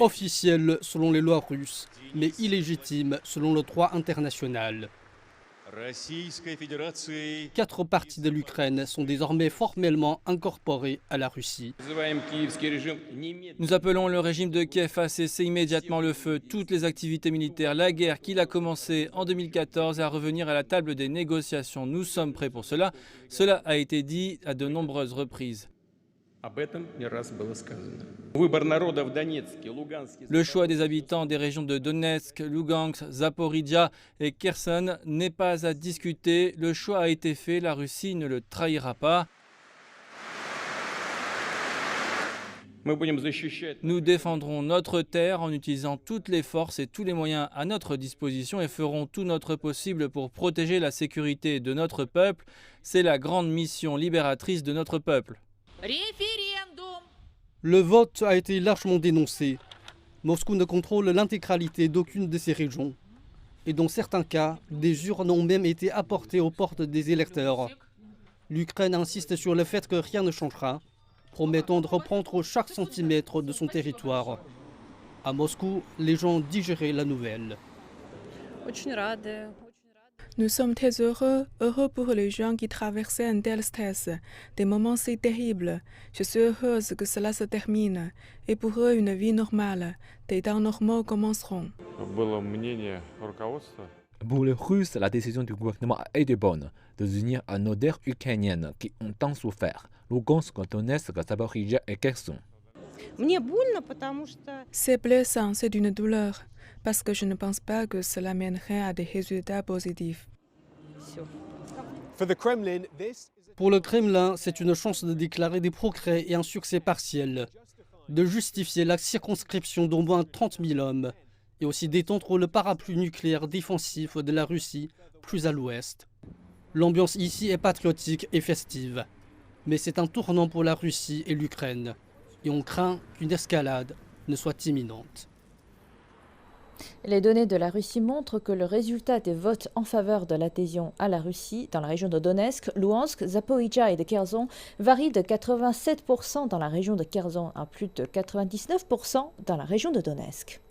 Officiel selon les lois russes, mais illégitime selon le droit international. 4 parties de l'Ukraine sont désormais formellement incorporées à la Russie. Nous appelons le régime de Kiev à cesser immédiatement le feu, toutes les activités militaires, la guerre qu'il a commencée en 2014 et à revenir à la table des négociations. Nous sommes prêts pour cela. Cela a été dit à de nombreuses reprises. Le choix des habitants des régions de Donetsk, Lugansk, Zaporizhia et Kherson n'est pas à discuter. Le choix a été fait, la Russie ne le trahira pas. Nous défendrons notre terre en utilisant toutes les forces et tous les moyens à notre disposition et ferons tout notre possible pour protéger la sécurité de notre peuple. C'est la grande mission libératrice de notre peuple. Le vote a été largement dénoncé. Moscou ne contrôle l'intégralité d'aucune de ces régions. Et dans certains cas, des urnes ont même été apportées aux portes des électeurs. L'Ukraine insiste sur le fait que rien ne changera, promettant de reprendre chaque centimètre de son territoire. À Moscou, les gens digéraient la nouvelle. Nous sommes très heureux pour les gens qui traversaient un tel stress, des moments si terribles. Je suis heureuse que cela se termine et pour eux une vie normale, des temps normaux commenceront. Pour les Russes, la décision du gouvernement a été bonne de s'unir à nos terres ukrainiennes qui ont tant souffert, Lugansk, Donetsk, Zaporizhia et Kherson. C'est blessant, c'est une douleur, parce que je ne pense pas que cela mènerait à des résultats positifs. Pour le Kremlin, c'est une chance de déclarer des progrès et un succès partiel, de justifier la circonscription d'au moins 30 000 hommes, et aussi d'étendre le parapluie nucléaire défensif de la Russie plus à l'ouest. L'ambiance ici est patriotique et festive, mais c'est un tournant pour la Russie et l'Ukraine, et on craint qu'une escalade ne soit imminente. Les données de la Russie montrent que le résultat des votes en faveur de l'adhésion à la Russie dans la région de Donetsk, Luhansk, Zaporizhia et de Kherson varie de 87% dans la région de Kherson à plus de 99% dans la région de Donetsk.